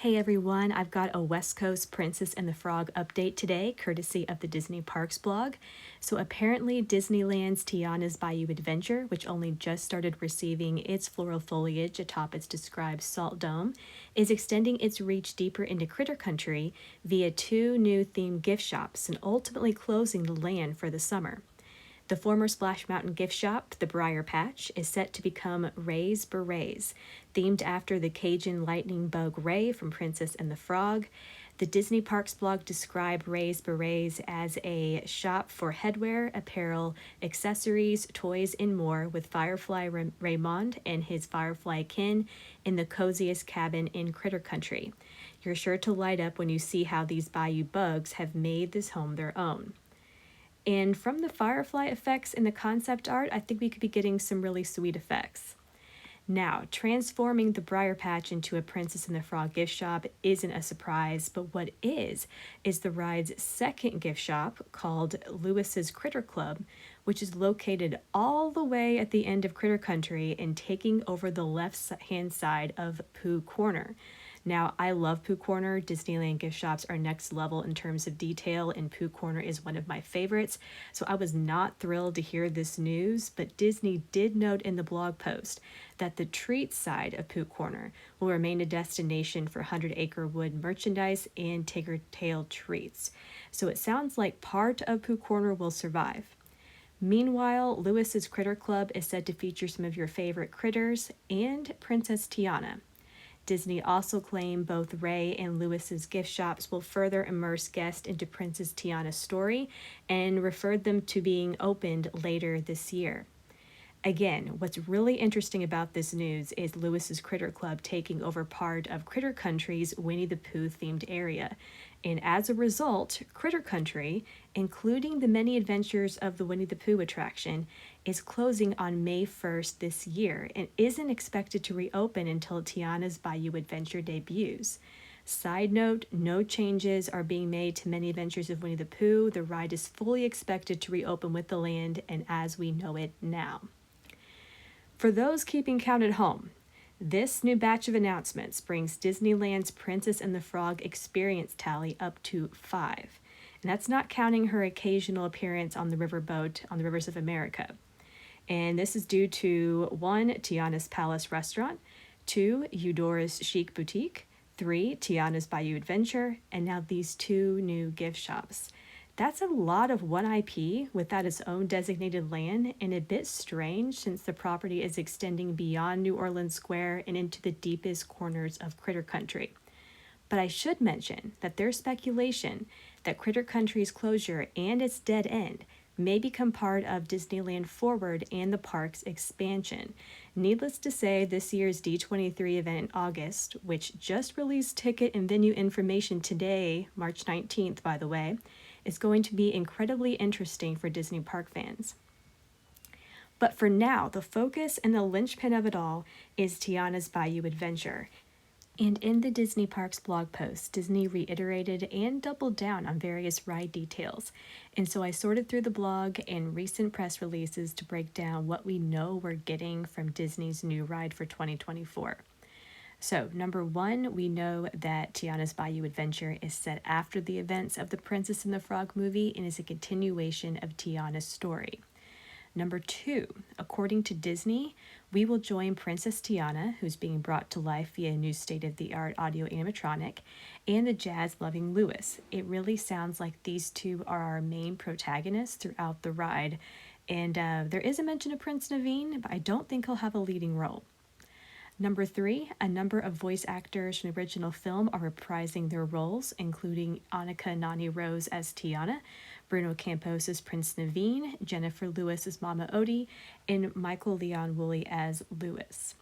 Hey everyone, I've got a West Coast Princess and the Frog update today, courtesy of the Disney Parks blog. So apparently Disneyland's Tiana's Bayou Adventure, which only just started receiving its floral foliage atop its described salt dome, is extending its reach deeper into Critter Country via two new themed gift shops and ultimately closing the land for the summer. The former Splash Mountain gift shop, the Briar Patch, is set to become Ray's Berets, themed after the Cajun lightning bug Ray from Princess and the Frog. The Disney Parks blog described Ray's Berets as a shop for headwear, apparel, accessories, toys, and more, with Firefly Raymond and his Firefly kin in the coziest cabin in Critter Country. You're sure to light up when you see how these Bayou bugs have made this home their own. And from the firefly effects in the concept art, I think we could be getting some really sweet effects. Now, transforming the Briar Patch into a Princess and the Frog gift shop isn't a surprise, but what is the ride's second gift shop called Lewis's Critter Club, which is located all the way at the end of Critter Country and taking over the left-hand side of Pooh Corner. Now, I love Pooh Corner. Disneyland gift shops are next level in terms of detail, and Pooh Corner is one of my favorites. So I was not thrilled to hear this news, but Disney did note in the blog post that the treats side of Pooh Corner will remain a destination for 100-acre wood merchandise and Tigger Tail treats. So it sounds like part of Pooh Corner will survive. Meanwhile, Lewis's Critter Club is said to feature some of your favorite critters and Princess Tiana. Disney also claimed both Ray and Lewis's gift shops will further immerse guests into Princess Tiana's story and referred them to being opened later this year. Again, what's really interesting about this news is Lewis's Critter Club taking over part of Critter Country's Winnie the Pooh themed area. And as a result, Critter Country, including the many adventures of the Winnie the Pooh attraction, is closing on May 1st this year and isn't expected to reopen until Tiana's Bayou Adventure debuts. Side note, no changes are being made to many adventures of Winnie the Pooh. The ride is fully expected to reopen with the land and as we know it now. For those keeping count at home, this new batch of announcements brings Disneyland's Princess and the Frog experience tally up to 5. And that's not counting her occasional appearance on the riverboat on the rivers of America. And this is due to 1, Tiana's Palace Restaurant, 2, Eudora's Chic Boutique, 3, Tiana's Bayou Adventure, and now these 2 new gift shops. That's a lot of one IP without its own designated land, and a bit strange since the property is extending beyond New Orleans Square and into the deepest corners of Critter Country. But I should mention that there's speculation that Critter Country's closure and its dead end may become part of Disneyland Forward and the park's expansion. Needless to say, this year's D23 event in August, which just released ticket and venue information today, March 19th, by the way, is going to be incredibly interesting for Disney park fans. But for now, the focus and the linchpin of it all is Tiana's Bayou Adventure. And in the Disney Parks blog post, Disney reiterated and doubled down on various ride details. And so I sorted through the blog and recent press releases to break down what we know we're getting from Disney's new ride for 2024. So, number 1, we know that Tiana's Bayou Adventure is set after the events of the Princess and the Frog movie and is a continuation of Tiana's story. Number 2, according to Disney, we will join Princess Tiana, who's being brought to life via a new state-of-the-art audio animatronic, and the jazz-loving Lewis. It really sounds like these 2 are our main protagonists throughout the ride, and there is a mention of Prince Naveen, but I don't think he'll have a leading role. Number 3, a number of voice actors from the original film are reprising their roles, including Annika Nani Rose as Tiana, Bruno Campos as Prince Naveen, Jennifer Lewis as Mama Odie, and Michael Leon Woolley as Lewis.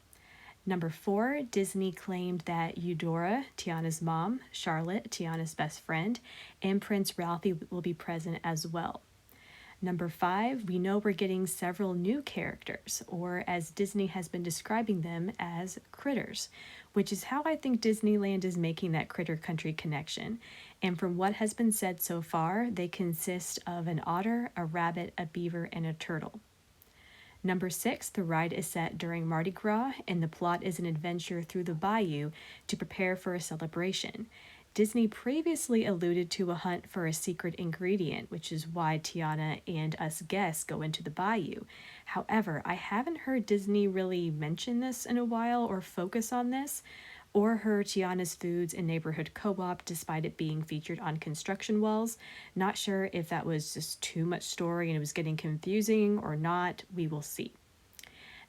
Number 4, Disney claimed that Eudora, Tiana's mom, Charlotte, Tiana's best friend, and Prince Ralphie will be present as well. Number 5, we know we're getting several new characters, or as Disney has been describing them as critters, which is how I think Disneyland is making that Critter Country connection. And from what has been said so far, they consist of an otter, a rabbit, a beaver, and a turtle. Number 6, the ride is set during Mardi Gras, and the plot is an adventure through the Bayou to prepare for a celebration. Disney previously alluded to a hunt for a secret ingredient, which is why Tiana and us guests go into the bayou. However, I haven't heard Disney really mention this in a while or focus on this, or her Tiana's Foods and Neighborhood Co-op despite it being featured on construction walls. Not sure if that was just too much story and it was getting confusing or not. We will see.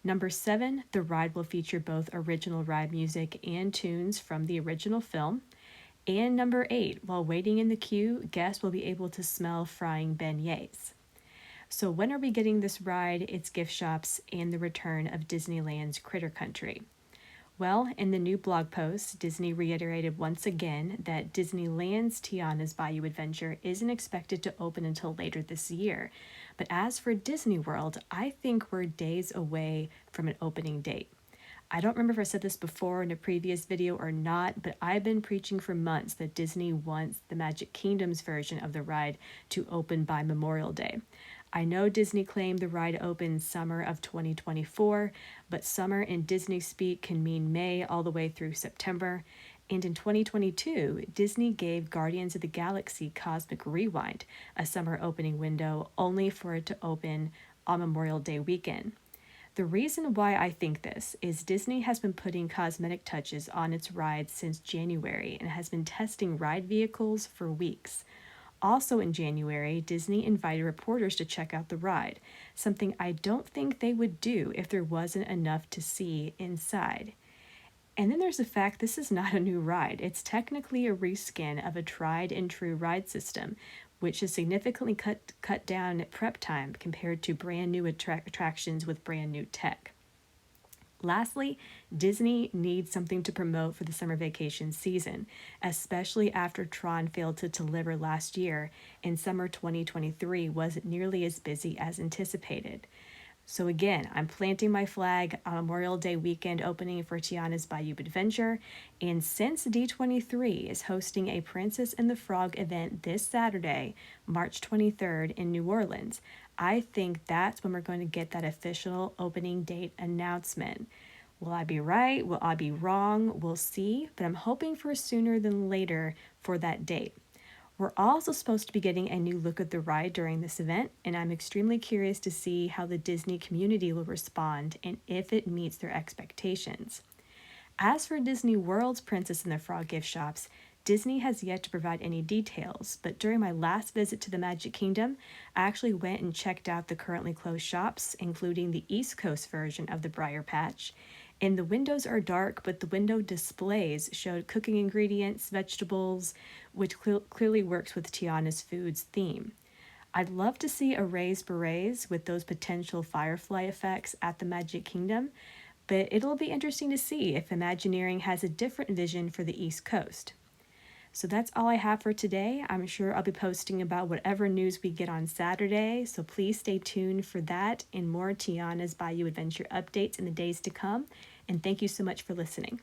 Number 7, the ride will feature both original ride music and tunes from the original film. And number 8, while waiting in the queue, guests will be able to smell frying beignets. So when are we getting this ride, its gift shops, and the return of Disneyland's Critter Country? Well, in the new blog post, Disney reiterated once again that Disneyland's Tiana's Bayou Adventure isn't expected to open until later this year. But as for Disney World, I think we're days away from an opening date. I don't remember if I said this before in a previous video or not, but I've been preaching for months that Disney wants the Magic Kingdom's version of the ride to open by Memorial Day. I know Disney claimed the ride opens summer of 2024, but summer in Disney speak can mean May all the way through September. And in 2022, Disney gave Guardians of the Galaxy Cosmic Rewind a summer opening window only for it to open on Memorial Day weekend. The reason why I think this is Disney has been putting cosmetic touches on its rides since January and has been testing ride vehicles for weeks. Also in January, Disney invited reporters to check out the ride, something I don't think they would do if there wasn't enough to see inside. And then there's the fact this is not a new ride. It's technically a reskin of a tried and true ride system, which has significantly cut down prep time compared to brand new attractions with brand new tech. Lastly, Disney needs something to promote for the summer vacation season, especially after Tron failed to deliver last year and summer 2023 wasn't nearly as busy as anticipated. So again, I'm planting my flag on Memorial Day weekend opening for Tiana's Bayou Adventure, and since D23 is hosting a Princess and the Frog event this Saturday, March 23rd in New Orleans, I think that's when we're going to get that official opening date announcement. Will I be right? Will I be wrong? We'll see, but I'm hoping for sooner than later for that date. We're also supposed to be getting a new look at the ride during this event, and I'm extremely curious to see how the Disney community will respond and if it meets their expectations. As for Disney World's Princess and the Frog gift shops, Disney has yet to provide any details, but during my last visit to the Magic Kingdom, I actually went and checked out the currently closed shops, including the East Coast version of the Briar Patch. And the windows are dark, but the window displays showed cooking ingredients, vegetables, which clearly works with Tiana's Foods theme. I'd love to see a raised berets with those potential firefly effects at the Magic Kingdom, but it'll be interesting to see if Imagineering has a different vision for the East Coast. So that's all I have for today. I'm sure I'll be posting about whatever news we get on Saturday, so please stay tuned for that and more Tiana's Bayou Adventure updates in the days to come. And thank you so much for listening.